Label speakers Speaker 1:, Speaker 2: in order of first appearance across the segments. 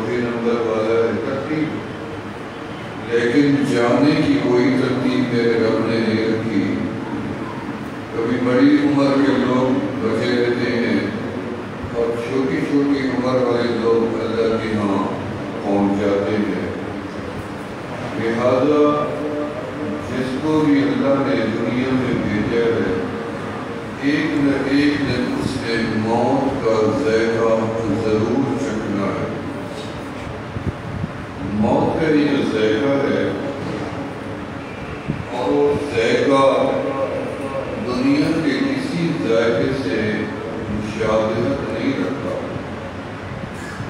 Speaker 1: چوتھے نمبر والا ہے ترتیب، لیکن جانے کی کوئی ترتیب میرے رب نے نہیں رکھی۔ کبھی بڑی عمر کے لوگ بچے رہتے ہیں اور چھوٹی چھوٹی عمر والے لوگ اللہ کے ہاں پہنچ جاتے ہیں۔ لہذا جس کو بھی اللہ نے دنیا میں بھیجا ہے، ایک نہ ایک دن اس نے موت کا ذائقہ ضرور چکھنا ہے۔ موت کا یہ جو ذائقہ ہے، اور وہ ذائقہ دنیا کے کسی ذائقے سے مشابہت نہیں رکھتا۔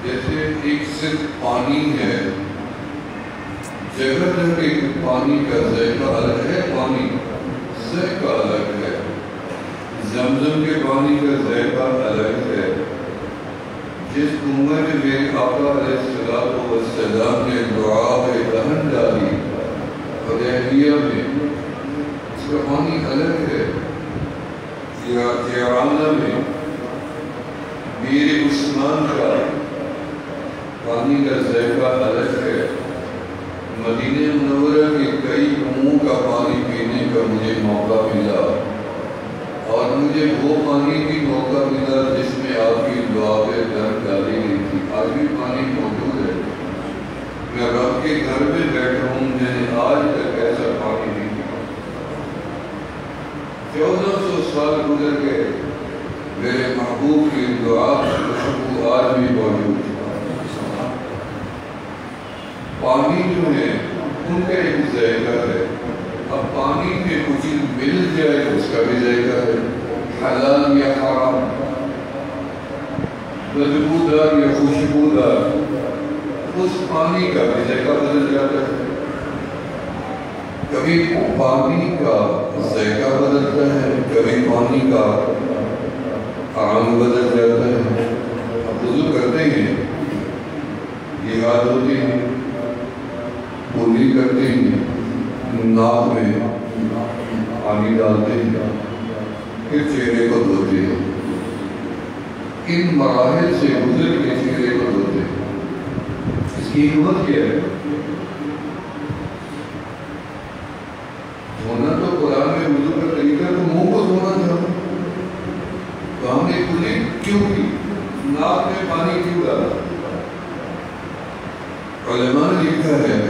Speaker 1: جیسے ایک صرف پانی ہے، جگہ جگہ ایک پانی کا ذائقہ الگ ہے، پانی ذائقہ الگ ہے، زمزم کے پانی کا ذائقہ الگ ہے۔ جس کنویں میں میرے آقا علیہ السلام نے دعا میں دہن ڈالی حدیبیہ میں، اس کا پانی الگ ہے۔ جیرانہ میں میرے عثمان کا پانی کا ذائقہ الگ ہے۔ مدینہ منورہ کے کئی کنوؤں کا پانی پینے کا مجھے موقع ملا، اور مجھے وہ پانی بھی موقع ملا جس میں آپ کی دعا پہ در ڈالی گئی تھی۔ آج بھی پانی موجود ہے۔ میں رب کے گھر میں بیٹھا ہوں، میں نے آج تک ایسا پانی نہیں پیا۔ 1400 سال گزر گئے، میرے محبوب کی دعا خوشبو آج بھی موجود ہے۔ پانی جو ہے ان کا ایک ذائقہ ہے۔ اب پانی میں کچھ مل جائے اس کا بھی ذائقہ ہے، حلال یا حرام، بدبودار یا خوشبودار، اس پانی کا بھی ذائقہ بدل جاتا ہے۔ کبھی پانی کا ذائقہ بدلتا ہے، کبھی پانی کا رنگ بدل جاتا ہے۔ اب وضو کرتے ہیں، یہ ہاتھ ہوتی ہے، پوری کرتے ہیں، ناک میں پانی ڈالتے ہیں، پھر چہرے کو دھوتے ہیں۔ ان مراحل سے گزر کے چہرے کو دھوتے ہیں۔ اس کی حکمت کیا ہے؟ دھونا تو قرآن میں وضو کا طریقہ تو منہ کو دھونا تھا، تو ہم نے کلی کیوں کی؟ ناک میں پانی کیوں ڈالا؟ علماء نے لکھا ہے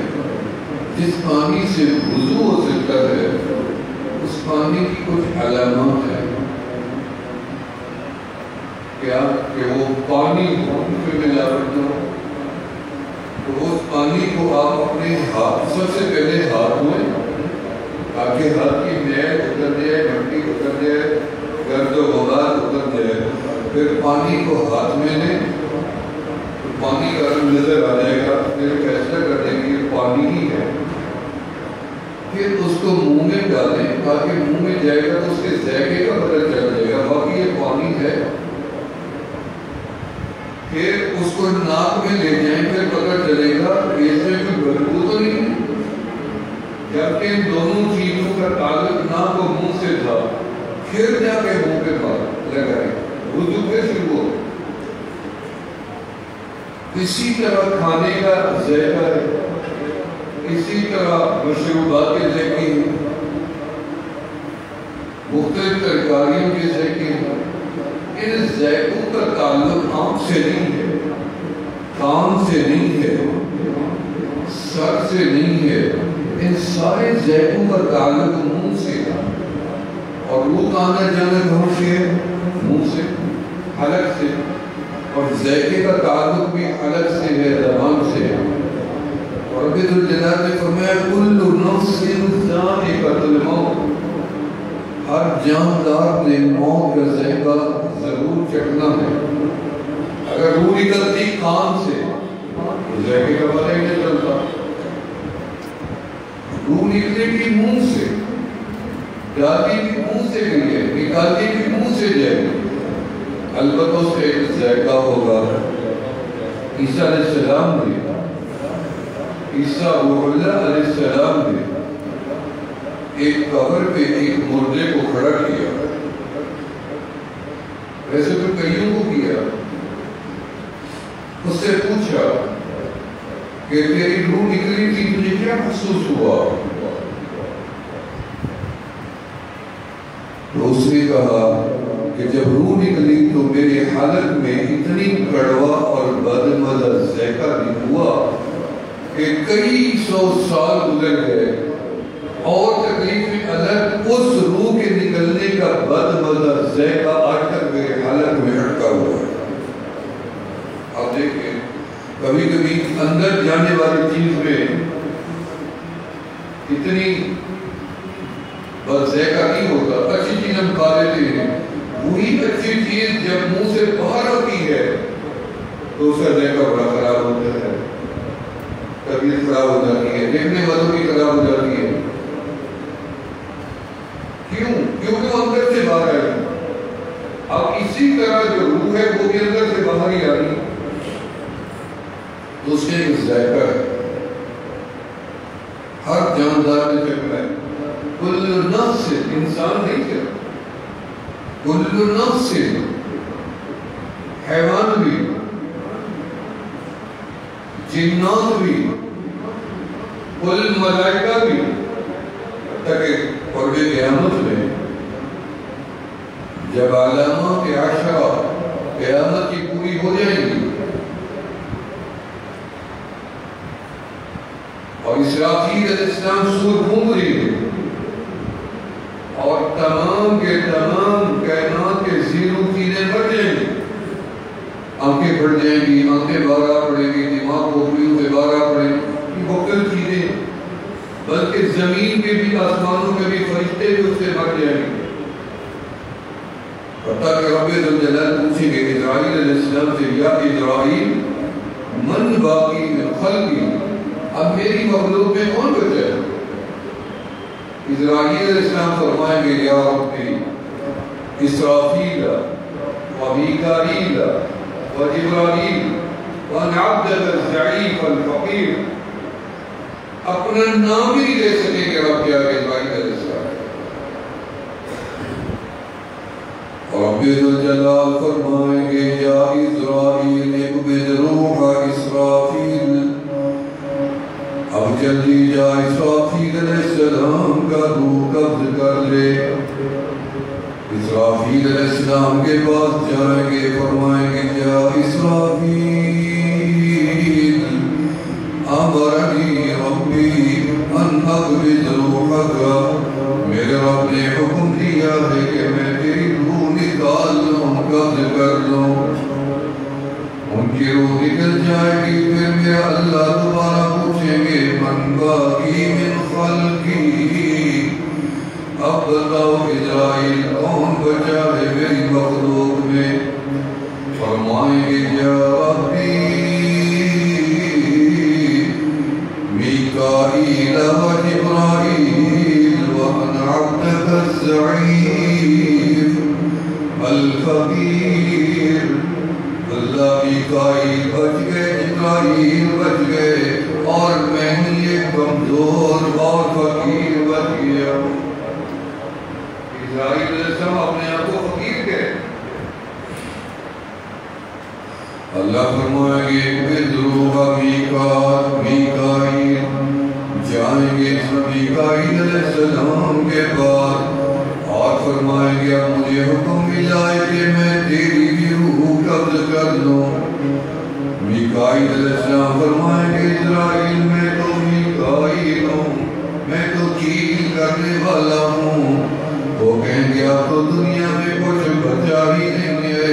Speaker 1: جس پانی سے وضو ہو سکتا ہے اس پانی کی کچھ علامات ہیں۔ کیا کہ وہ پانی پھر ملاوٹ نہ ہو، تو اس پانی کو آپ اپنے ہاتھ، سب سے پہلے ہاتھ دھوئیں تاکہ ہاتھ کی میل اتر جائے، مٹی اتر جائے، گرد و غبار اتر جائے۔ پھر پانی کو ہاتھ میں لیں، پانی کا رنگ نظر آ جائے گا، پھر فیصلہ کر دیں کہ یہ پانی ہی ہے۔ پھر اس کو منہ میں ڈالیں تاکہ منہ میں جائے گا تو اس کے ذائقے کا پتہ چل جائے گا، باقی یہ پانی ہے۔ پھر اس کو ناک میں لے جائیں، پھر پتہ چلے گا کہ اس میں کوئی بدبو تو نہیں ہے۔ جبکہ ان دونوں چیزوں کا تعلق ناک و منہ سے تھا، پھر جا کے منہ پہ لگائیں، وضو پہ شروع ہو۔ اسی طرح کھانے کا ذائقہ ہے، اسی طرح مشروبات کے ذائقے ہیں، مختلف ترکاریوں کے ذائقے ہیں۔ ان ذائقوں کا تعلق آنکھ سے نہیں ہے، کان سے نہیں ہے، سر سے نہیں ہے، ان سارے ذائقوں کا تعلق منہ سے ہے۔ اور روح کا آنا جانا کہاں سے ہے؟ منہ سے، حلق سے۔ اور ذائقے کا تعلق بھی حلق سے ہے، زبان سے ہے۔ اور رب الجلال نے فرمایا کل نفس ذائقۃ الموت، ہر جاندار نے موت کا ذائقہ ضرور چکھنا ہے۔ اگر روح نکلتی کان سے تو ذائقے کا پتہ ہی نہیں چلتا، روح نکلے گی منہ سے، جاتی بھی منہ سے گئی ہے، نکالتی بھی منہ سے جائے گی، البتہ اس کا ایک ذائقہ ہوگا۔ عیسیٰ علیہ السلام نے، عیسیٰ روح اللہ علیہ السلام نے ایک قبر پہ ایک مردے کو کھڑا کیا، ویسے تو کئیوں کو کیا۔ اس سے پوچھا کہ تیری روح نکلی تھی تجھے کیا محسوس ہوا؟ تو اس نے کہا کہ جب روح نکلی تو میری حالت میں اتنی کڑوا اور بدمزہ ذائقہ ہوا کہ کئی سو سال گزر گئے اور تکلیف الگ اس روح کے نکلنے کا بدمزہ ذائقہ آج تک میرے حالت میں اٹکا ہوا ہے۔ آپ دیکھیں کبھی کبھی اندر جانے والی چیز میں اتنی بس ذائقہ نہیں ہوتا، اچھی چیز ہم کھا لیتے ہیں، وہی اچھی چیز جب منہ سے باہر ہوتی ہے تو اس کا ذائقہ بڑا خراب ہوتا ہے، طبیعت خراب ہو جاتی ہے، دیکھنے والوں کی خراب ہو جاتی ہے۔ کیوں؟ کیونکہ وہ اندر سے باہر آئی۔ اب اسی طرح جو روح ہے وہ بھی اندر سے باہر ہی آ رہی ہے، تو اس کے ایک ذائقہ ہے، ہر جاندار نے چکھا ہے۔ کل نفس، انسان نہیں کیا، کل نفس، حیوان بھی، جنات بھی، کل ملائکہ بھی، تاکہ قرب قیامت میں جب علامات عشرہ قیامت کی پوری ہو جائیں گی اور اسرافیل علیہ السلام سور پھونک رہی ہے اور تمام کے تمام کائنات کے زیرو چیزیں بڑھ جائیں گی، آنکھیں بڑھ جائیں گی، آنکھیں باہر پڑیں گی، دماغ کھوپڑیوں سے باہر پڑیں گی، مختلف چیزیں، بلکہ زمین کے بھی آسمانوں کے بھی فرشتے بھی اس سے بڑھ جائیں گے۔ حتیٰ کہ رب ذوالجلال پوچھیں گے اسرائیل علیہ السلام سے، یا اسرائیل من باقی من خلقی، اب میری مخلوق میں کون بچا ہے؟ اسرائیل علیہ السلام فرمائیں گے، یا ربی اسرافیل و میکائیل و جبرائیل و عبدک الضعیف الفقیر، اپنا نام ہی نہیں لے سکیں گے رب کیا کہ اسرائیل علیہ السلام۔ رب ذوالجلال فرمائیں گے، یا اسرائیل اقبض روح اسرافیل، اب جلدی جا اسرافیل علیہ السلام کا روح قبض کر لے۔ اسرافیل علیہ السلام کے پاس جائیں گے، فرمائیں گے، یا اسرافیل امرنی ربی ان اقبض روحک، میرے رب نے حکم دیا ہے کہ میں تیری روح نکال لوں، قبض کر لوں۔ ان کی روح نکل جائے گی، پھر میرا اللہ دوبارہ پوچھیں گے، من باقی من خلقی، اب بتاؤ اسرائیل کون بچا ہے میری مخلوق میں؟ فرمائیں گے، یا ربی میکائیل و جبرائیل و انا عبدک الضعیف الفقیر۔ اللہ میکائیل بچ گئے، جبرائیل بچ گئے، اور میں ہی ایک کمزور اور فقیر بچ گیا۔ اسرائیل علیہ السلام اپنے آپ کو فقیر کہے۔ اللہ فرمائیں گے، اقبض میکائیل، جائیں گے میکائیل علیہ السلام کے بعد اور فرمائیں گے، اب مجھے حکم ملا ہے کہ میں تیری بھی روح قبض کر لوں۔ میکائیل علیہ السلام فرمائیں گے، اسرائیل میں تو میکائیل ہوں، میں تو کیل کرنے والا ہوں۔ وہ کہیں گے، اب تو دنیا میں کچھ بچا ہی نہیں ہے،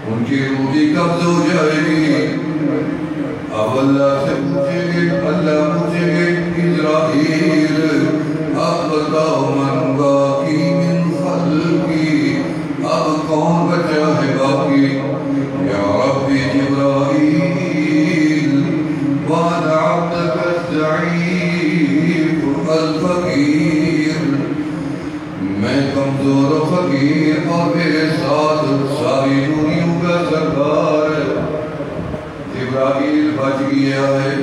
Speaker 1: ان کی روح بھی قبض ہو جائے گی۔ اب اللہ سے پوچھیں گے، اللہ پوچھیں گے، اسرائیل اب بتاؤ من باقی من خلقی، اب کون بچا ہے باقی؟ یا رب جبرائیل وانا عبدک الضعیف الفقیر، میں کمزور و فقیر اور میرے ساتھ ساری نوریوں کا سردار جبرائیل بچ گیا ہے۔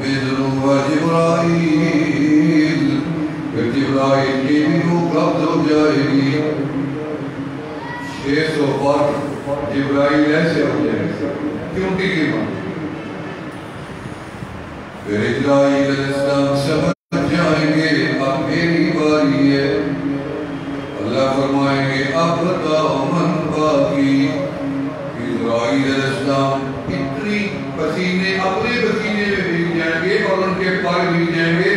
Speaker 1: بذروح جبرائیل، پھر جبرائیل کی بھی روح قبض ہو جائے گی۔ 600 پر جبرائیل ایسے ہو جائے گا، کیوں کی ماں پھر اسرائیل علیہ السلام سمجھ جائیں گے اب میری باری ہے. اللہ فرمائیں گے اب بتاؤ من باقی. اسرائیل علیہ السلام اتنی پسینے اپنے پسینے میں بھیگ جائیں گے اور ان کے پر بھیگ جائیں گے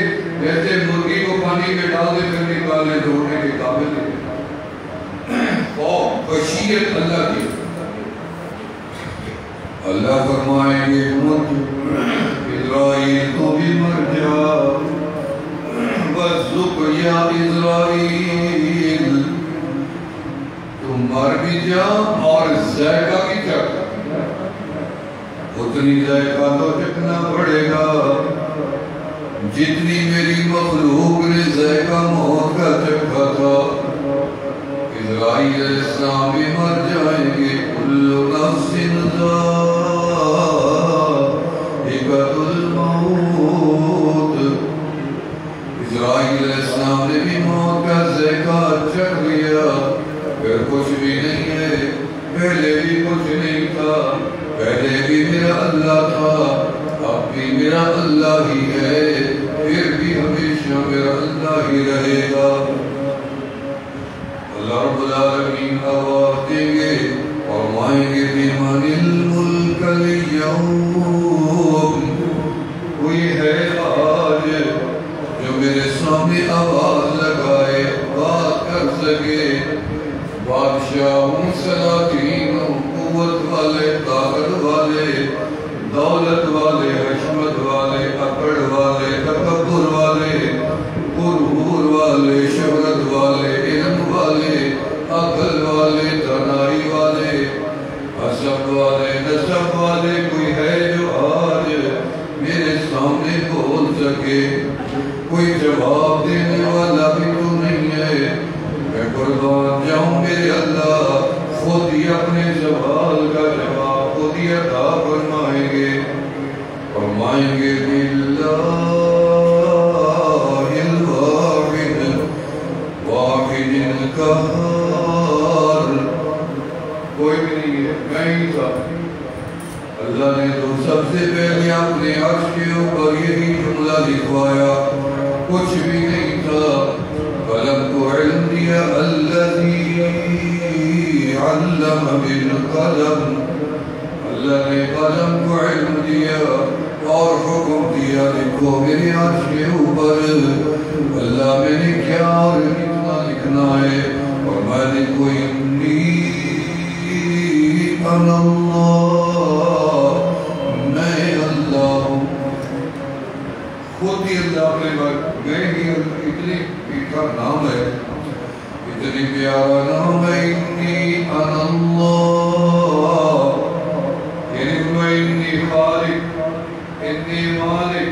Speaker 1: جیسے مرغی کو پانی میں ڈال دے پھر نکالنے دوڑنے کے قابل نہیں. خوف خشیت اللہ کی. اللہ فرمائیں گے اسرائیل تو بھی مر جا وَذُقْ یا اسرائیل تم مر بھی جا اور ذائقہ بھی چکھ. اتنی ذائقہ تو چکھنا پڑے گا جتنی میری مخلوق نے ذائقہ موت کا چکھا تھا. اسرائیل علیہ السلام بھی مر جائیں گے. کل نفس ذائقۃ الموت. اسرائیل علیہ السلام نے بھی موت کا ذائقہ چکھ لیا. پھر کچھ بھی نہیں ہے. پہلے بھی کچھ نہیں تھا. پہلے بھی میرا اللہ تھا اب بھی میرا اللہ ہی ہے پھر بھی ہمیشہ میرا اللہ ہی رہے گا. اللہ رب العالمین آواز دیں گے فرمائیں گے بِمَنِ الْمُلْكَ الْيَوْمِ. کوئی ہے آج جو میرے سامنے آواز لگائے بات کر سکے. بادشاہوں سلاطینوں قوت والے طاقت والے دولت والے حشمت والے اکڑ والے تکبر والے غرور والے شہرت والے علم والے عقل والے دانائی والے حسب والے نسب والے کوئی ہے جو آج میرے سامنے بول سکے. کوئی جواب دینے والا بھی تو نہیں ہے. میں قربان جاؤں میرے اللہ خود ہی اپنے سوال کا جواب خود ہی عطا فرمائیں گے. فرمائیں گے باللہ الواحد واحد القہار. کوئی بھی نہیں ہے میں ہی تھا. اللہ نے تو سب سے پہلے اپنے عرش کے اوپر یہی جملہ لکھوایا. کچھ بھی نہیں تھا. قلم کو علم دیا الذی علم بالقلم. اللہ نے قلم کو علم دیا اور حکم دیا لکھو میرے عرش کے اوپر. اللہ میں نے کیا اور کتنا لکھنا ہے. اور میں نے کوئی انا اللہ میں اللہ ہوں. خود ہی اللہ اپنے بات میں ہی. اتنی میٹھا نام ہے اتنی پیارا نام ہے. انی انا اللہ یعنی میں انی خالق انی مالک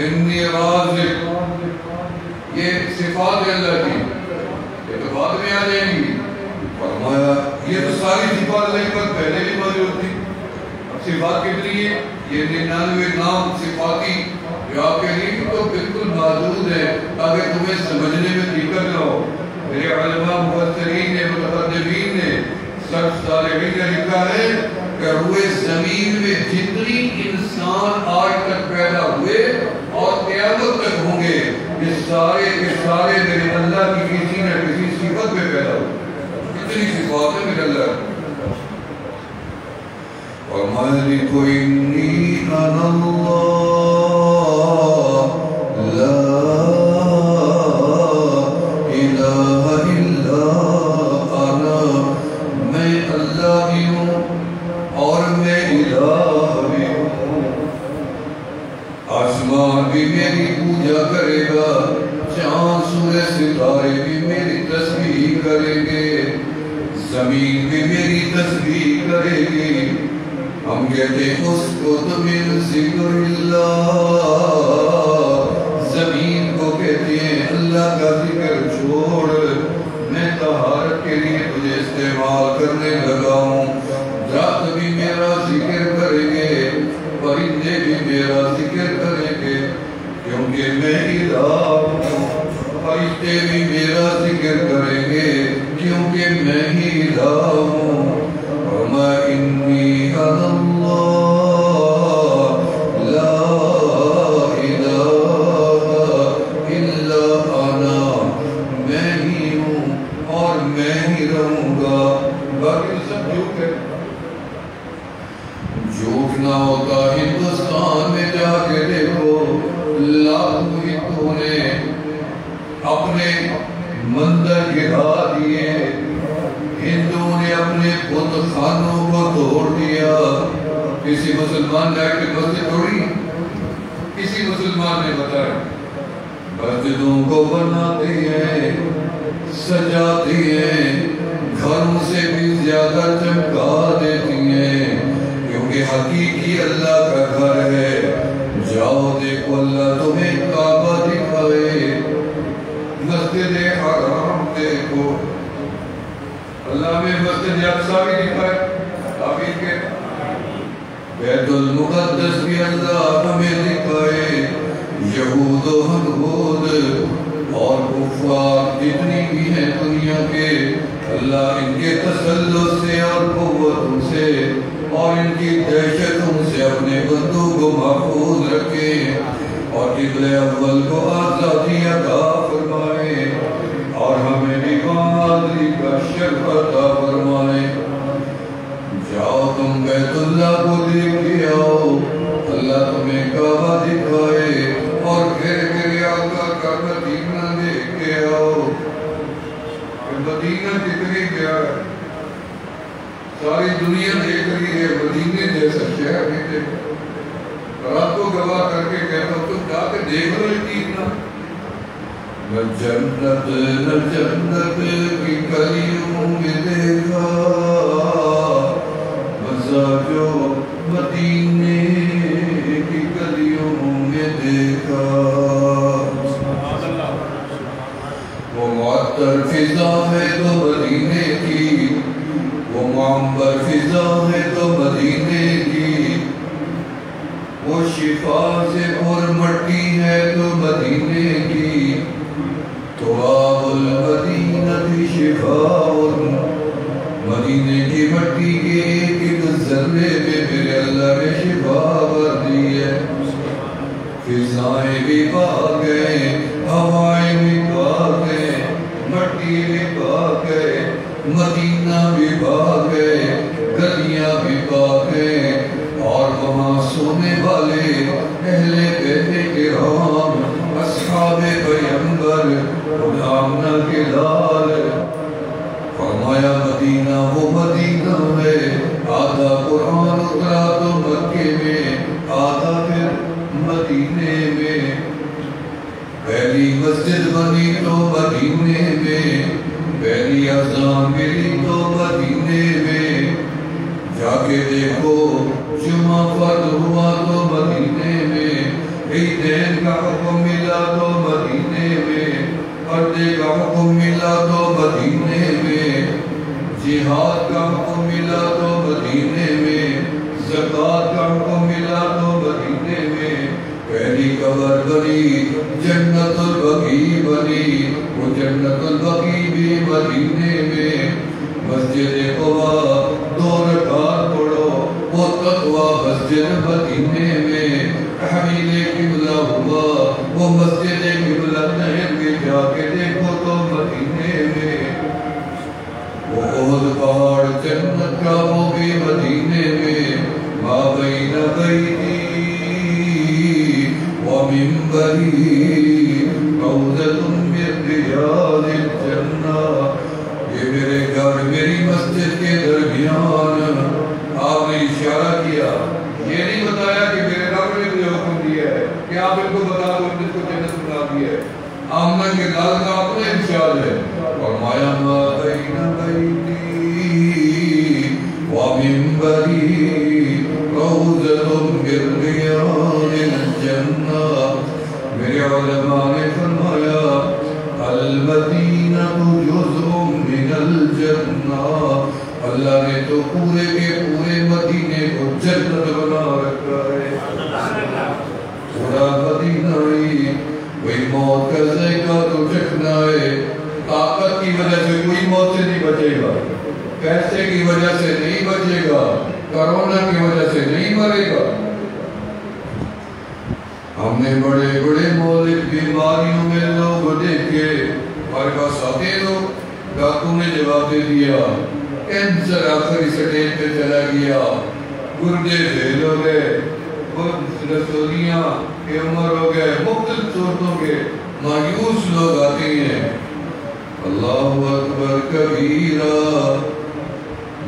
Speaker 1: انی رازق. یہ صفات ہے اللہ کی. یہ تو بعد میں آ جائیں گی. فرمایا یہ تو ساری صفات اللہ پر پہلے بھی موجود تھی. اب صفات کتنی ہے؟ یہ 99 نام صفاتی جو آپ کے لیے تو بالکل موجود ہے تاکہ تمہیں سمجھنے میں دقت نہ ہو. میرے علماء مفسرین نے متقدمین نے سب صالحین نے لکھا ہے کہ روئے زمین میں جتنی انسان آج تک پیدا ہوئے اور قیامت تک ہوں گے یہ سارے کے سارے میرے اللہ کی کسی نہ کسی صفت میں پیدا ہوئے. اتنی صفات ہے میرے اللہ. اور مالک انی انا اللہ لا الہ الا انا. میں اللہ بھی ہوں اور میں الہ بھی ہوں. آسمان بھی میری پوجا کرے گا. چاند سورج ستارے بھی میری تسبیح کریں گے. زمین بھی میری تسبیح کرے گی. ہم کہتے ہیں اس کو تو من ذکر اللہ. زمین کو کہتے ہیں اللہ کا ذکر چھوڑ میں طہارت کے لیے تجھے استعمال کرنے لگا ہوں. درخت بھی میرا ذکر کریں گے. پرندے بھی میرا ذکر کریں گے کیونکہ میں الہ ہوں. فرشتے بھی میرا ذکر کریں گے کیونکہ میں ہی الہ ہوں. وما انی انا اللہ لا بت خانوں کو توڑ دیا. کسی مسلمان نے آ کے مسجد توڑی؟ کسی مسلمان نے بتایا؟ مسجدوں کو بناتی ہیں، سجاتی ہیں، گھروں سے بھی زیادہ چمکا دیتی ہیں، کیونکہ حقیقی اللہ کا گھر ہے. جاؤ دیکھو اللہ تمہیں کعبہ دکھائے، مسجد حرام دیکھو. اللہ میں مسجد اقصی بھی دکھائے، تعبیر کے بیت المقدس بھی اللہ ہمیں دکھائے. یہود و حدود اور کفار جتنی بھی ہیں دنیا کے، اللہ ان کے تسلط سے اور قوتوں سے اور ان کی دہشتوں سے اپنے بندوں کو محفوظ رکھے اور قبلہ اول کو آزادی عطا فرمائے اور ہمیں بھی بہادری کا شرف عطا فرمائے. جاؤ تم بیت اللہ کو دیکھ آؤ، اللہ تمہیں کعبہ دکھائے اور پھر آقا کا مدینہ دیکھ کے آؤ. مدینہ کتنی پیارا ہے، ساری دنیا دیکھ رہی ہے، مدینے جیسا شہر نہیں دیکھا. اور آپ کو گواہ کر کے کہتا ہوں تم جا کے دیکھ لو یقین نہ. نہ جنت کی گلیوں میں دیکھا مزہ جو مدینے کی گلیوں میں دیکھا. وہ معطر فضا ہے تو مدینے کی، وہ معمبر فضا ہے تو مدینے کی، وہ شفا سے اور مٹی ہے تو مدینے کی. تراب المدینہ شفاء، مدینے کی مٹی کے ایک ایک ذرے میں میرے اللہ نے شفا بھر دی ہے. فضائیں بھی پاک ہیں، ہوائیں بھی پاک ہیں، مٹی بھی پاک ہے، مدینہ بھی پاک ہے، گلیاں بھی پاک ہیں، اور وہاں سونے والے اہل بیت کرام اصحاب پیغمبر آمنہ کے لال. فرمایا مدینہ وہ مدینہ ہے. آدھا قرآن اترا تو مکے میں، آدھا پھر مدینے میں. پہلی مسجد بنی تو مدینے میں، پہلی اذان ملی تو مدینے میں. جا کے دیکھو جمعہ فرض ہوا تو مدینے میں، عیدین کا حکم ملا تو مدینے میں، پردے کا حکم ملا تو مدینے میں، جہاد کا حکم ملا تو مدینے میں، زکوٰۃ کا حکم ملا تو مدینے میں. پہلی قبر بنی جنت البقیع بنی، وہ جنت البقیع بھی مدینے میں. مسجد قباء 2 رکعت پڑھو، وہ تقویٰ مسجد مدینے میں. تحویل قبلہ ہوا، وہ مسجد قبلتین میں جا کے دیکھو تو مدینے میں. وہ احد پہاڑ جنت کا وہ بھی مدینے میں. ما بین بیتی ومنبری روضۃ من ریاض الجنہ. یہ میرے گھر میری مسجد کے درمیان. آپ نے اشارہ کیا، یہ نہیں بتایا کہ میرے رب نے مجھے حکم دیا ہے کہ آپ ان کو بتا دو جس کو جنت بنا دیا ہے. آمنہ کے لال کا اپنے انشاء ہے. فرمایا ما بین بیتی ومنبری روضۃ من ریاض الجنہ. میرے علماء نے فرمایا المدینہ جزء من الجنہ. اللہ نے تو پورے کے پورے مدینے کو جنت بنا رکھا ہے. پورا مدینہ ہی وہی موت کا ذائقہ تو چکھنا ہے. طاقت کی وجہ سے کوئی موت سے نہیں بچے گا، پیسے کی وجہ سے نہیں بچے گا، کرونا کی وجہ سے نہیں مرے گا. ہم نے بڑے بڑے مولد بیماریوں میں لوگ دیکھے، ہمارے پاس آتے لوگ. ڈاکٹر نے جواب دے دیا کینسر آخری سٹیج پہ چلا گیا، گردے فیل ہو گئے، رسولیاں کی عمر ہو گئے، مختلف صورتوں کے مایوس لوگ آتے ہیں. اللہ اکبر کبیرہ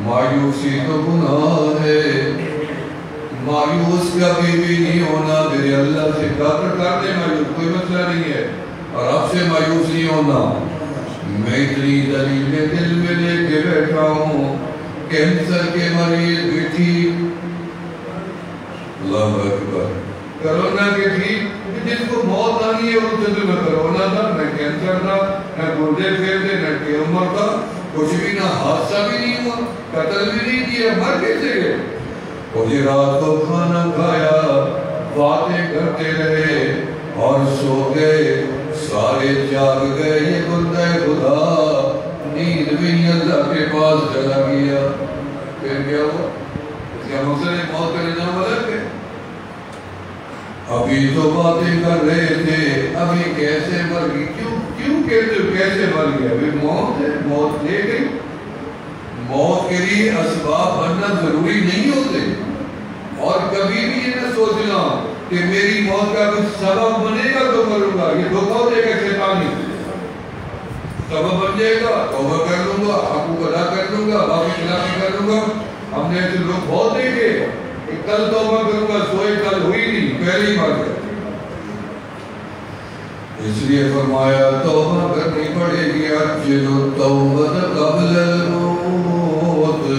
Speaker 1: مایوسی تو گناہ ہے، مایوس کبھی بھی نہیں ہونا، میرے اللہ سے کر دے مایوس، کوئی مسئلہ نہیں ہے، اور آپ سے مایوس نہیں ہونا۔ میں اتنی دلیلیں دل میں لے کے بیٹھا ہوں، کینسر کے مریض بھی ٹھیک، اللہ اکبر، کرونا کے ٹھیک، جس کو موت آنی ہے اس سے نہ کرونا تھا، نہ کینسر تھا، نہ گردے پھیلتے، نہ ٹیومر تھا، کچھ بھی، نہ حادثہ بھی نہیں ہوا، قتل بھی نہیں کیا، مر کیسے گئے؟ مجھے رات کو کھانا کھایا، باتیں کرتے رہے اور سو گئے، سارے جاگ گئے، یہ بندہ خدا نیند بھی اللہ کے پاس چلا گیا۔ پھر کیا ہوا؟ اس کا مقصد ہے موت کا نظام الگ ہے۔ ابھی تو باتیں کر رہے تھے، ابھی کیسے مر گئی، کیوں کہتے ہو کیسے مر گیا؟ ابھی موت ہے، موت لے گئی۔ موت کے لیے اسباب بننا ضروری نہیں ہوتے، اور کبھی بھی یہ نہ سوچنا کہ میری موت کا کچھ سبب بنے گا تو مروں گا، یہ دھوکہ ہو جائے گا شیطانی۔ سبب بن جائے گا، توبہ کر لوں گا، حقوق ادا کر لوں گا، باقی خلافی کر لوں گا۔ ہم نے ایسے لوگ بہت دیکھے کہ کل توبہ کروں گا، سوئے کل ہوئی نہیں، پہلے ہی مر گئے۔ اس لیے فرمایا توبہ کرنی پڑے گی، اجلوا التوبۃ قبل الموت،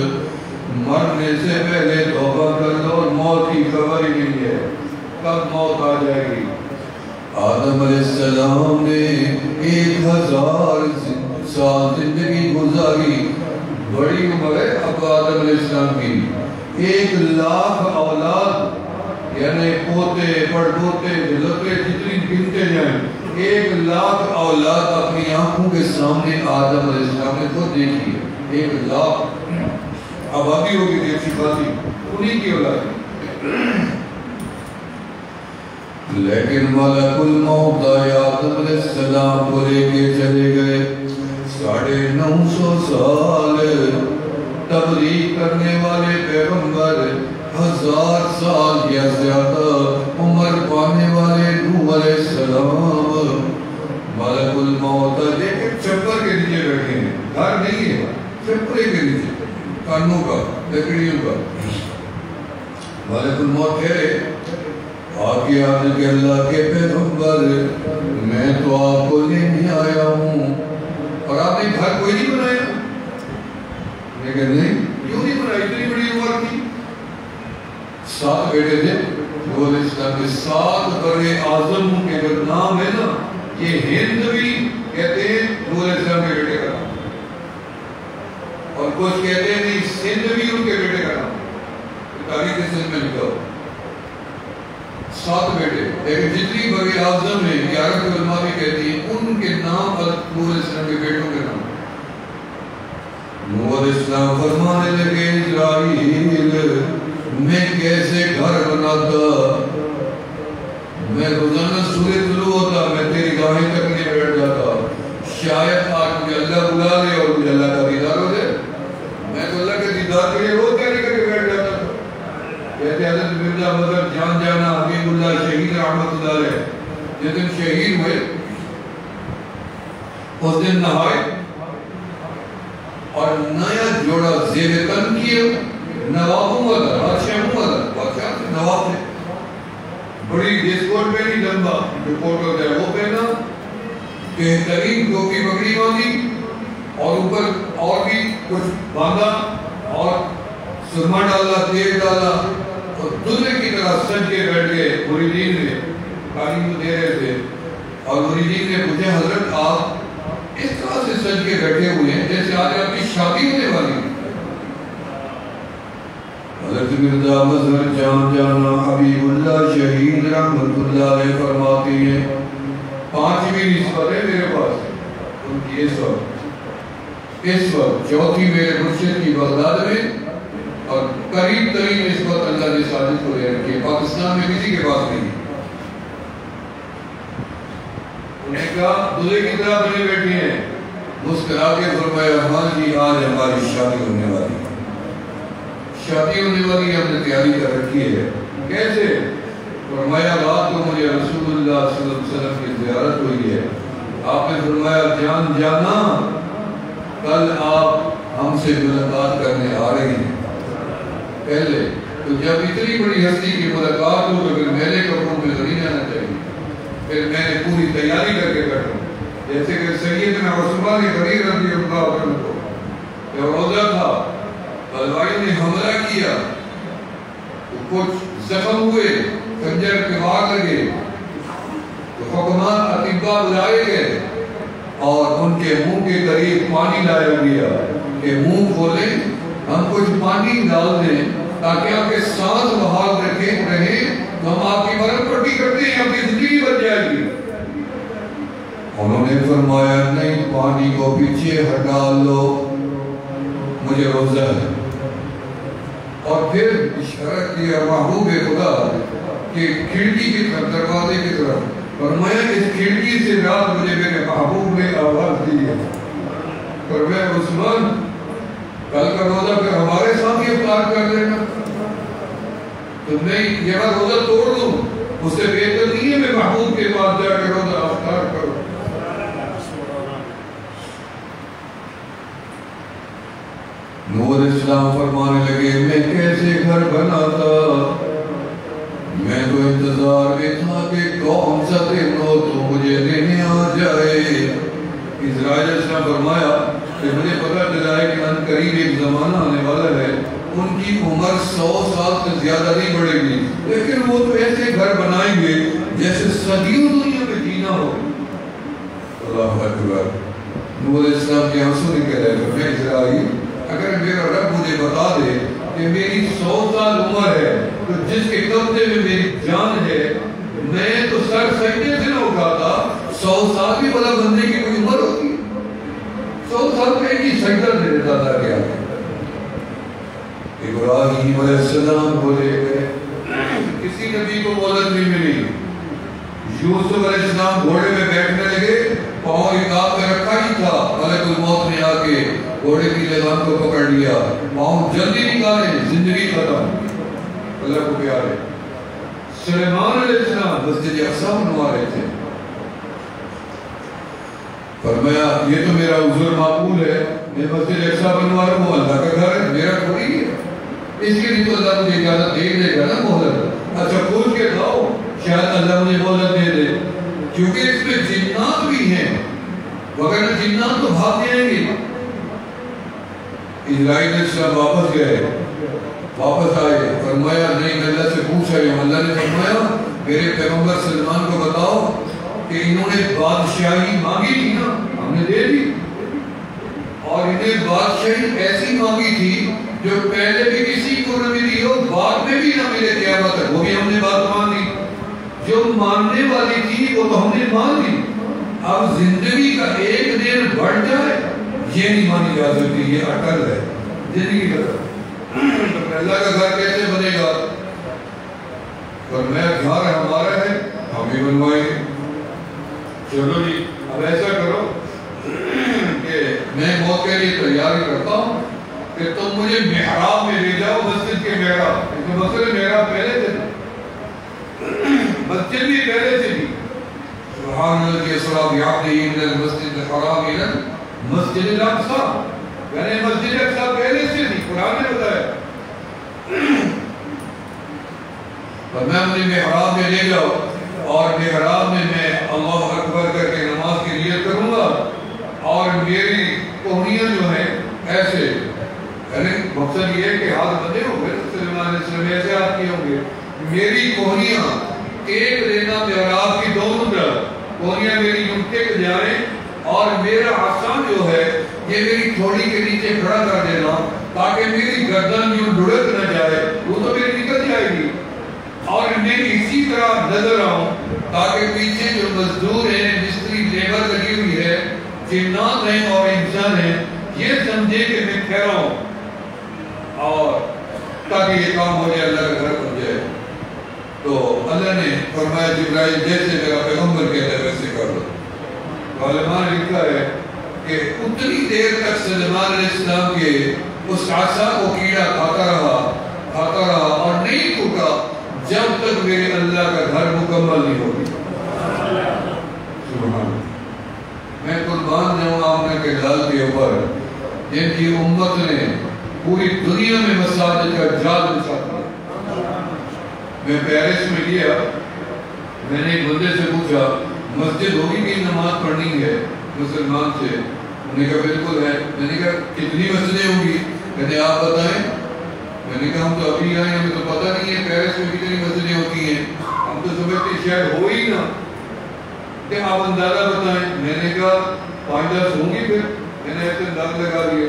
Speaker 1: مرنے سے پہلے توبہ کر لو، اور موت کی خبر ہی نہیں ہے کب موت آ جائے گی۔ آدم علیہ السلام نے 1000 سال زندگی گزاری، بڑی عمر ہے اب آدم علیہ السلام کی، 1,00,000 اولاد، یعنی پوتے پڑ پوتے جلتے جتنی گنتے جائیں، 1,00,000 اولاد اپنی آنکھوں کے سامنے آدم علیہ السلام نے خود دیکھی ہے۔ 1,00,000 آبادی ہوگی تھی اچھی خاصی، انہی کی اولاد۔ لیکن ملک الموت آدم علیہ السلام کو لے کے چلے گئے، 950 سال تبلیغ کرنے والے پیغمبر، 1000 سال یا زیادہ عمر پانے والے نوح علیہ السلام، ملک الموت دیکھیں چپر کے نیچے بیٹھے ہیں، گھر نہیں ہے، چپرے کے نیچے، کانوں کا، لکڑیوں کا۔ ملک الموت کہہ رہے آگے آنے کے اللہ کے پیغمبر، میں تو آپ کو لینے آیا ہوں، اور آپ نے گھر کوئی نہیں بنایا؟ لیکن نہیں، کیوں نہیں بنایا؟ اتنی بڑی عمر تھی، 7 بیٹے تھے، نوح علیہ السلام کے 7 بڑے اعظم کے جو نام ہے نا، یہ ہند بھی کہتے ہیں نوح علیہ السلام کے بیٹے کا نام، اور کچھ کہتے ہیں نہیں سندھ بھی ان کے بیٹے کا نام، تاریخ سندھ میں لکھا ہو 7 بیٹے، لیکن جتنی بڑے اعظم ہیں، 11 کے علماء بھی کہتی ہیں ان کے نام نوح علیہ السلام کے بیٹوں کے نام۔ نوح علیہ السلام فرمانے لگے اسرائیل، میں کیسے گھر بناتا، میں روزانہ سورج طلوع ہوتا، میں تیری گاہیں تکنے بیٹھ جاتا، شاید آج مجھے اللہ بلا لے اور مجھے اللہ کا دیدار ہو جائے، میں تو اللہ کے دیدار کے لیے روز کہنے کر کے بیٹھ جاتا تھا۔ کہتے حضرت مرزا مظہر جان جانا حبیب اللہ شہید رحمت اللہ علیہ جس دن شہید ہوئے، اس دن نہائے اور نیا جوڑا زیب تن کیا، نواب مدر، بادشاہ مدر، بادشاہ سے نواب تھے، بڑی ڈیس کوٹ پہنی، لمبا جو کوٹ ہوتا ہے وہ پہنا، بہترین ٹوپی پگڑی باندھی، اور اوپر اور بھی کچھ باندھا، اور سرما ڈالا، تیل ڈالا، اور دلہے کی طرح سج کے بیٹھ گئے۔ مریدین نے تعلیم دے رہے تھے، اور مریدین نے پوچھا حضرت آپ اس طرح سے سج کے بیٹھے ہوئے ہیں جیسے آج آپ کی شادی ہونے والی ہے۔ حضرت مرزا مظہر جان جانا حبیب اللہ شہید رحمت اللہ علیہ فرماتے ہیں 5ویں نسبت ہے میرے پاس ان کی، اس وقت 4تھی میرے مرشد کی بغداد میں، اور قریب ترین نسبت اللہ نے ثابت کو دے رکھی ہے، پاکستان میں کسی کے پاس نہیں۔ انہیں کہا دلہے کی طرح بنے بیٹھے ہیں، مسکرا کے فرمایا ہاں جی آج ہماری شادی ہونے والی ہے، شادی ہونے والی ہے، ہم نے تیاری کر رکھی ہے۔ کیسے؟ فرمایا رات کو مجھے رسول اللہ صلی اللہ علیہ وسلم کی زیارت ہوئی ہے، آپ نے فرمایا جان جانا کل آپ ہم سے ملاقات کرنے آ رہی ہیں. پہلے تو جب اتنی بڑی ہستی کی ملاقات ہو تو پھر میرے کپڑوں میں نہیں جانا چاہیے. پھر میں نے پوری تیاری کر کے بیٹھا ہوں. جیسے کہ سیدنا عثمان غنی رضی اللہ عنہ کو جب روزہ تھا بلوائیوں نے حملہ کیا تو کچھ زخم ہوئے, خنجر کے وار لگے تو حکمان اطباء بلائے گئے اور ان کے منہ کے قریب پانی لایا گیا کہ منہ کھولیں, ہم کچھ پانی ڈال دیں تاکہ آپ کے سانس بحال رہیں تو ہم آپ کی مرد پٹی کرتے ہیں, آپ کی زندگی بچ جائے گی. انہوں نے فرمایا نہیں, پانی کو پیچھے ہٹا لو, مجھے روزہ ہے. اور پھر اشارہ کیا محبوب خدا کہ کھڑکی کی طرف, دروازے کی طرف, فرمایا اس کھڑکی سے رات مجھے میرے محبوب نے آواز دی ہے. فرمایا عثمان کل کا روزہ پھر ہمارے ساتھ ہی افطار کر لینا. تو میں یہاں روزہ توڑ دوں, اس سے بہتر نہیں ہے میں محبوب کے پاس جا کے روزہ افطار کروں. نور اسلام فرمانے لگے میں کیسے گھر بناتا, میں تو انتظار میں تھا کہ کون سا دن ہو تو مجھے لینے آ جائے. اسرائیل اسلام فرمایا کہ مجھے پتہ چلا ہے کہ ان قریب ایک زمانہ آنے والا ہے, ان کی عمر 100 سال سے زیادہ نہیں بڑھے گی, لیکن وہ تو ایسے گھر بنائیں گے جیسے صدیوں دنیا میں جینا ہو. اللہ اکبر. نور اسلام کے آنسو نکل رہے تو میں اسرائیل اگر میرا رب مجھے بتا دے کہ میری 100 سال عمر ہے تو جس کے قبضے میں میری جان ہے میں تو سر سجدے سے نہ اٹھاتا. 100 سال بھی بڑا بندے کی کوئی عمر ہوتی ہے, 100 سال پہ ایک ہی سجدہ دے دیتا تھا. کیا ابراہیم علیہ السلام کو لے گئے, کسی نبی کو مہلت نہیں ملی. یوسف علیہ السلام گھوڑے میں بیٹھنے لگے, پاؤں رکاب میں رکھا ہی تھا, ملک الموت نے آ کے گھوڑے کی لگام کو پکڑ لیا, پاؤں جلدی نکالے, زندگی ختم. اللہ کو پیارے سلیمان علیہ السلام مسجد اقصی بنوا رہے تھے. فرمایا یہ تو میرا عذر معقول ہے, میں مسجد اقصی بنوا رہا ہوں, اللہ کا گھر ہے, میرا تھوڑی ہے, اس کے لیے تو اللہ مجھے اجازت دے دے گا نا مہلت. اچھا پوچھ کے کھاؤ, شاید اللہ مجھے مہلت دے دے, کیونکہ اس میں جنات بھی ہیں, وغیرہ جنات تو بھاگ جائیں گے. اسرائیل علیہ السلام واپس گئے, واپس آئے, فرمایا نہیں اللہ سے پوچھا. اللہ نے فرمایا میرے پیغمبر سلمان کو بتاؤ کہ انہوں نے بادشاہی مانگی تھی نا, ہم نے دے دی, اور انہیں بادشاہی ایسی مانگی تھی جو پہلے بھی کسی کو نہ ملی ہو, بعد میں بھی نہ ملے قیامت تک, وہ بھی ہم نے بات مان لی. جو ماننے والی تھی وہ تو ہم نے مان لی. اب زندگی کا ایک دن بڑھ جائے یہ نہیں مانی جا سکتی, یہ اٹل ہے زندگی کا. اللہ کا گھر کیسے بنے گا؟ پر میں گھر ہمارا ہے, ہم بھی بنوائیں گے. چلو جی اب ایسا کرو کہ میں موت کے لیے تیاری کرتا ہوں کہ تم مجھے محراب میں لے جاؤ, مسجد کے محراب. مسجد محراب پہلے سے مسجد بھی پہلے سے بھی. سبحان اللہ کی اسرا بعبدہ من المسجد الحرام الى المسجد الاقصی, یعنی مسجد اقصی پہلے سے بھی قرآن نے بتایا. اور میں مجھے محراب میں لے جاؤ, اور محراب میں اللہ اکبر کر کے نماز کی نیت کروں گا, اور میری کوہنیاں جو ہیں ایسے, یعنی مقصد یہ ہے کہ ہاتھ بندے ہوں گے, سلیمان علیہ السلام ایسے ہاتھ کیے ہوں گے, میری کوہنیاں ایک لینا محراب کی دونوں طرف, کوہنیاں میری ٹک جائیں, اور میرا آسان جو ہے یہ میری تھوڑی کے نیچے کھڑا کر دینا تاکہ میری گردن جو ڈڑک نہ جائے, وہ تو میری نکل جائے گی, اور میں اسی طرح نظر آؤں تاکہ پیچھے جو مزدور ہیں, مستری لیبر لگی ہوئی ہے, جنات ہیں اور انسان ہیں, یہ سمجھے کہ میں کہہ رہا ہوں, اور تاکہ یہ کام ہو جائے, اللہ کا گھر بن جائے. تو اللہ نے فرمایا جبرائیل جیسے میرا پیغمبر کہتا ہے ویسے کر دو. علماء نے لکھا ہے کہ اتنی دیر تک سلیمان علیہ السلام کے اس عصا کو کیڑا کھاتا رہا اور نہیں ٹوٹا جب تک میرے اللہ کا گھر مکمل نہیں ہوگی. سبحان. میں قربان جاؤں آپ نے کہ لال کے اوپر جن کی امت نے پوری دنیا میں مساجد کا جال بچھا دیا۔ میں پیرس میں گیا، میں نے ایک بندے سے پوچھا مسجد ہوگی کہ نماز پڑھنی ہے مسلمان سے؟ انہوں نے کہا بالکل ہے۔ میں نے کہا کتنی مسجدیں ہوں گی؟ کہتے آپ بتائیں۔ میں نے کہا ہم تو ابھی آئے، ہمیں تو پتہ نہیں ہے پیرس میں کتنی مسجدیں ہوتی ہیں، ہم تو سمجھتے شاید ہو ہی نہ، کہ آپ اندازہ بتائیں۔ میں نے کہا 5-10 ہوں گی۔ پھر میں نے ایسے اندازہ لگا دیا۔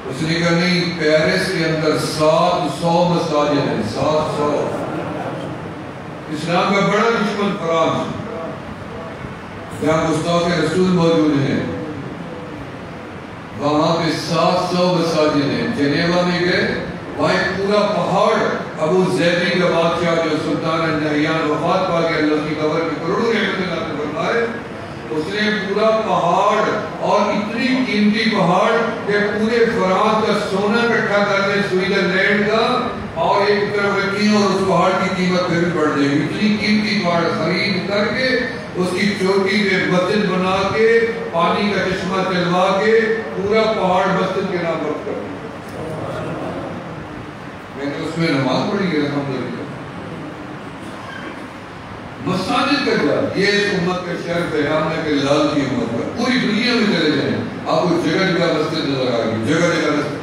Speaker 1: اس نے کہا نہیں، پیرس کے اندر 700 مساجد ہیں، 700۔ اسلام کا بڑا دشمن فرانس، جہاں گستاخ رسول موجود ہیں، وہاں پہ 700 مساجد ہیں۔ جنیوا میں گئے، وہاں ایک پورا پہاڑ، ابو زیدی کا بادشاہ جو سلطان النہیان وفات پا گیا، اللہ کی قبر میں کروڑوں رحمت اللہ نے فرمائے، اس نے پورا پہاڑ، اور اتنی قیمتی پہاڑ کہ پورے فرانس کا سونا اکٹھا کر دیں سوئٹزرلینڈ کا، اور ایک طرف رکھی اور اس پہاڑ کی قیمت پھر بھی بڑھ جائے گی۔ اتنی قیمتی پہاڑ خرید کر کے اس کی چوٹی پہ مسجد بنا کے، پانی کا چشمہ چلوا کے، پورا پہاڑ مسجد کے نام وقف کر دیا۔ میں نے اس میں نماز پڑھی ہے الحمدللہ۔ مساجد کا جال، یہ اس امت کا شرف ہے، ہم نے کہ لال کی امت کا۔ پوری دنیا میں چلے جائیں آپ کو جگہ جگہ مسجد نظر آئے گی، جگہ جگہ مسجد۔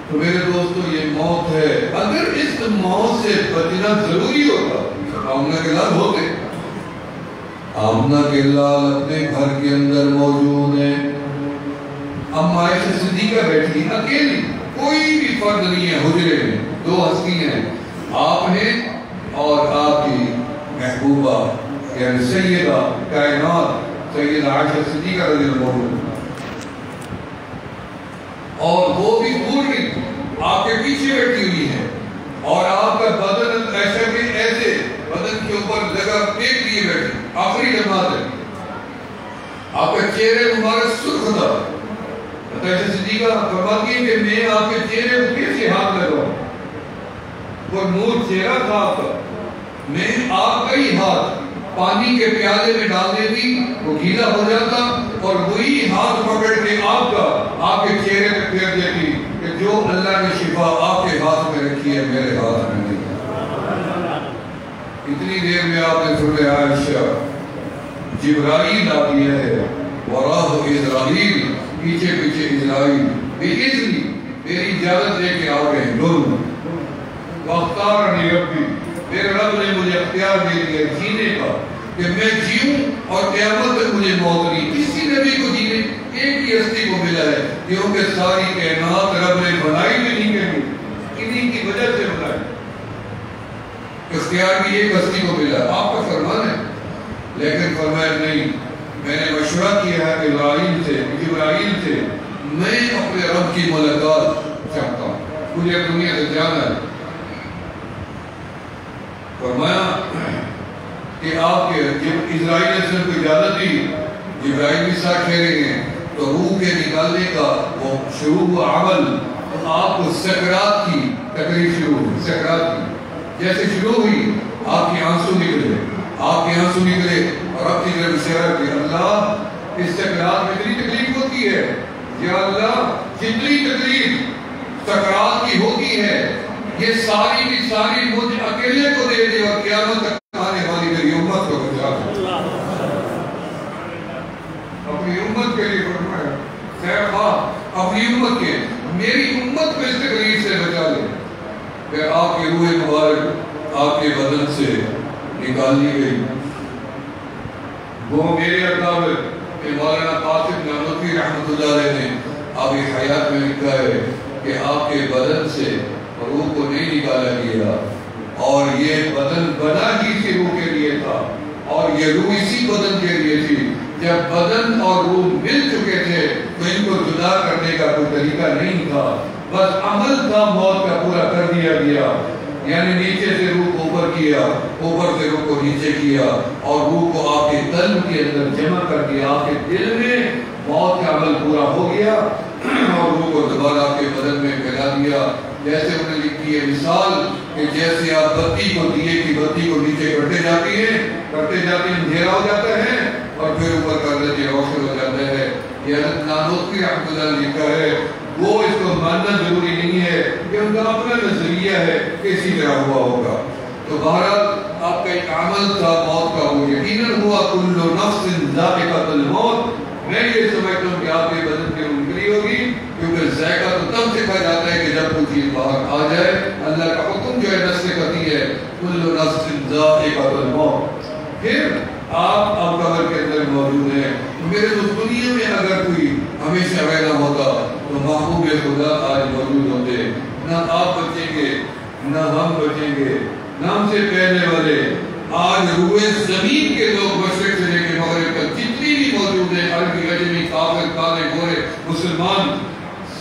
Speaker 1: تو میرے دوستو یہ موت ہے، اگر اس موت سے بچنا ضروری ہوتا، آمنہ کے لال ہوتے۔ آمنہ کے لال اپنے گھر کے اندر موجود ہیں، اما عائشہ صدیقہ بیٹھی اکیلی، کوئی بھی فرد نہیں ہے حجرے میں، 2 ہستی ہیں، آپ ہیں اور آپ کی محبوبہ یعنی سیدہ کائنات سیدہ عائشہ صدیقہ رضی اللہ عنہ، اور وہ بھی دور نہیں، آپ کے پیچھے بیٹھی ہوئی ہیں، اور آپ کا بدن ایسا کہ ایسے بدن کے اوپر جگہ ٹیک لیے بیٹھی، آخری جماعت ہے، آپ کا چہرے مبارک سرخ تھا۔ عائشہ صدیقہ فرماتی ہے کہ میں آپ کے چہرے کو کیسے ہاتھ لگاؤں، اور نور چہرہ تھا آپ کا، میں آپ کا ہی ہاتھ پانی کے پیالے میں ڈال دیتی، وہ گیلا ہو جاتا، اور وہی ہاتھ پکڑ کے آپ کا آپ کے چہرے پہ پھیر دیتی کہ جو اللہ نے شفا آپ کے ہاتھ میں رکھی ہے میرے ہاتھ میں نہیں۔ اتنی دیر میں آپ نے فرمایا عائشہ جبرائیل آ گیا ہے، وراہ اسرائیل، پیچھے پیچھے اسرائیل، بِإِذْنِ میری اجازت دے کے آ گئے دونوں، وَاخْتَارَنِي رَبِّي میرے رب نے مجھے اختیار دے دیا جینے کا کہ میں جیوں اور قیامت تک مجھے موت نہیں۔ کسی نبی کو جینے ایک ہی ہستی کو ملا ہے کیونکہ ساری کائنات رب نے بنائی بھی نہیں کہیں، انہی کی وجہ سے بنائی، اختیار بھی ایک ہستی کو ملا، آپ کا فرمان ہے۔ لیکن فرمایا نہیں، میں نے مشورہ کیا ہے جبرائیل سے میں اپنے رب کی ملاقات چاہتا ہوں، مجھے دنیا سے جانا ہے۔ فرمایا کہ آپ کے جب اسرائیل نے صرف اجازت دی، جبرائیل بھی ساتھ ٹھہرے گئے تو روح کے نکالنے کا وہ شروع ہوا عمل، تو آپ کو سکرات کی تکلیف شروع ہوئی، سکرات کی جیسے شروع ہوئی آپ کے آنسو نکلے، آپ کے آنسو نکلے، اور اب کی طرف اشارہ کہ اللہ اس سکرات میں اتنی تکلیف ہوتی ہے، یا اللہ جتنی تکلیف سکرات کی ہوتی ہے یہ ساری کی ساری مجھ اکیلے کو دے دے، اور قیامت تک آنے والی میری امت کو بچا دے۔ اپنی امت کے لیے فرمایا، خیر خواہ اپنی امت کے، میری امت کو اس تکلیف سے بچا لے۔ پھر آپ کی روح مبارک آپ کے بدن سے نکالی گئی، وہ میرے اکابر مولانا قاسم نانوتوی رحمۃ اللہ علیہ نے ابھی حیات میں لکھا ہے کہ آپ کے بدن سے روح کو نہیں نکالا گیا، اور یہ بدن بنا ہی اسی روح کے لیے تھا، اور یہ روح اسی بدن کے لیے تھی۔ جب بدن اور روح مل چکے تھے تو ان کو جدا کرنے کا کوئی طریقہ نہیں تھا، بس عمل تھا موت کا پورا کر دیا گیا، یعنی نیچے سے روح کو اوپر کیا، اوپر سے روح کو نیچے کیا، اور روح کو آپ کے قلب کے اندر جمع کر دیا، آپ کے دل میں موت کا عمل پورا ہو گیا، اور روح کو دوبارہ آپ کے بدن میں پھیلا دیا۔ جیسے انہوں نے لکھی ہے مثال کہ جیسے آپ بتی کو دیے کی بتی کو نیچے کرتے جاتی ہیں اندھیرا ہو جاتا ہے، اور پھر اوپر کا درجہ روشن ہو جاتا ہے. یہ حضرت نانوتوی رحمۃ اللہ علیہ لکھا ہے وہ اس کو ماننا ضروری نہیں ہے کہ ان کا اپنا نظریہ ہے کہ اسی طرح ہوا ہوگا. تو بہرحال آپ کا ایک عمل تھا موت کا، وہ یقیناً ہوا کل نفس ذائقۃ الموت. میں یہ سمجھتا ہوں کہ آپ کے بدن کی منکری ہوگی، کیونکہ ذائقہ تو تب سکھا جاتا ہے کہ جب کوئی چیز باہر آ جائے. اللہ کا حکم جو ہے نفس قطعی ہے کل نفس ذائقۃ الموت. پھر آپ اب قبر کے اندر موجود ہیں. میرے دوست دنیا میں اگر کوئی ہمیشہ رہنا ہوتا تو محبوب خدا آج موجود ہوتے. نہ آپ بچیں گے نہ ہم بچیں گے، نہ ہم سے پہلے والے. آج روئے زمین کے لوگ مشرق سے لے کے مغرب تک جتنی بھی موجود ہیں، عربی اجمی کافر کالے گورے مسلمان،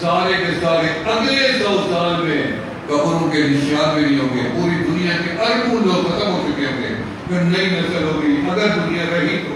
Speaker 1: سارے کے سارے اگلے 100 سال میں قبروں کے نشان بھی نہیں ہوں گے. پوری دنیا کے اربوں لوگ ختم ہو چکے ہوں گے. پھر نئی نسل ہوگی اگر دنیا رہی تو.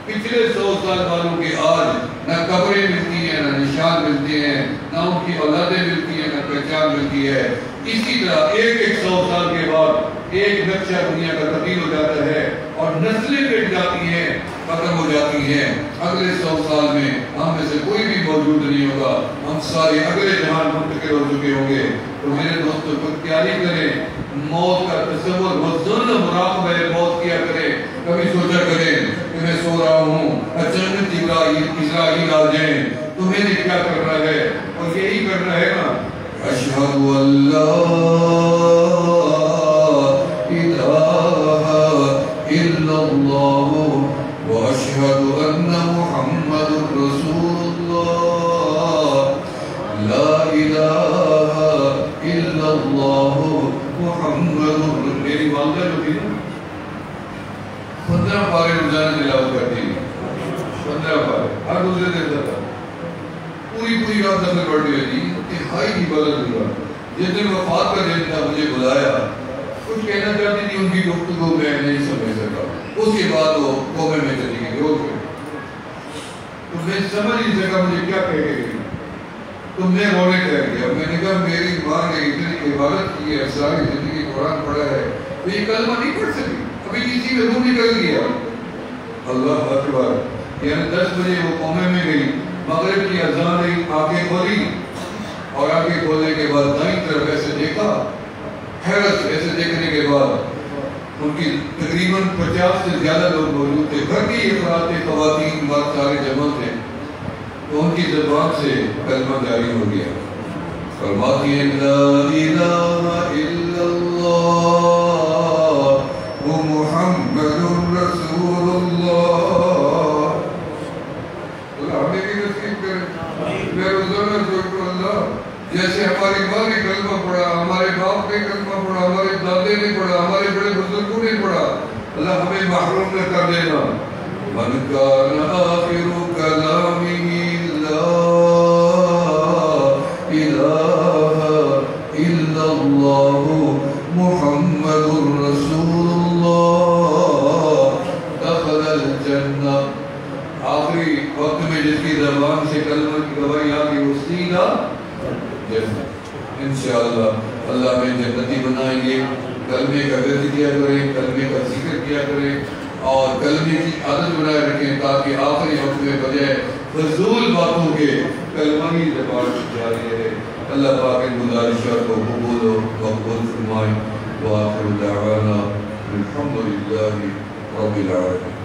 Speaker 1: پچھلے 100 سال والوں کے آج نہ قبریں ملتی ہیں، نہ نشان ملتے ہیں، نہ ان کی اولادیں ملتی ہیں، نہ پہچان ملتی ہے. اسی طرح ایک 100 سال کے بعد ایک نقشہ دنیا کا تبدیل ہو جاتا ہے اور نسلیں مٹ جاتی ہیں، ختم ہو جاتی ہیں. اگلے 100 سال میں ہم میں سے کوئی بھی موجود نہیں ہوگا، ہم سارے اگلے جہان منتقل ہو چکے ہوں گے. تو میرے دوستوں کو تیاری کریں، موت کا تصور مزن مراقبہ موت کیا کریں. کبھی سوچا کریں کہ میں سو رہا ہوں، اچانک اسرائیل آ جائیں تو میں نے کیا کرنا ہے؟ اور یہی کرنا ہے نا، اشہد اللہ الہ الا اللہ واشہد ان محمد رسول اللہ، لا الہ الا اللہ محمد. میری والدہ جو تھی نا 15 پارے روزانہ تلاوت کرتی تھی. 15 پارے ہر دوسرے دن تھا. پوری رات اندر پڑھتی رہتی. انتہائی کی بلند ہوا. جس دن وفات کا دن تھا مجھے بلایا، کچھ کہنا چاہتی تھی، ان کی گفتگو میں نہیں سمجھ سکا. اس کے بعد وہ کومے میں چلی گئی روز میں. تو میں سمجھ نہیں سکا مجھے کیا کہہ گئی. تو میں رونے رہ گیا. میں نے کہا میری ماں نے اتنی عبادت کی ہے، ساری زندگی قرآن پڑھا ہے، تو یہ کلمہ نہیں پڑھ سکی. ابھی کسی میں روح نکل گیا. اللہ اکبر. یعنی 10 بجے وہ قومے میں گئی، مغرب کی اذان ہوئی، آنکھیں کھولی اور آنکھیں کھولنے کے بعد دائیں طرف ایسے دیکھا. حیرت. ایسے دیکھنے کے بعد ان کی تقریباً 50 سے زیادہ لوگ موجود تھے. گھر کی افراد تھے، خواتین مرد سارے جمع تھے. تو ان کی زبان سے کلمہ جاری ہو گیا. فرماتی ہیں لا الہ الا اللہ محمد رسول اللہ. اللہ ہمیں بھی نصیب کرے. میں روزانہ سوچتا ہوں اللہ جیسے ہماری ماں نے کلمہ پڑھا، ہمارے باپ نے کلمہ پڑھا، ہمارے دادے نے پڑھا، ہمارے بڑے بزرگوں نے پڑھا، اللہ ہمیں محروم نہ کر دینا. من کان آخر کلامہ لا الہ الا اللہ محمد رسول اللہ دخل الجنہ. آخری وقت میں جس کی زبان سے کلمہ کی گواہی آ گئی وہ سیدھا جنت. انشاءاللہ اللہ میں جنتی بنائیں گے. کلمے کا ورد کیا کریں، کلمے کا ذکر کیا کریں اور کلمے کی عادت بنائے رکھیں تاکہ آخری وقت میں بجائے فضول باتوں کے کلمہ ہی زبان سے جاری رہے. اللہ پاک ان گزارشات کو قبول و مقبول فرمائے. وآخر دعوانا الحمدللہ رب العالمین.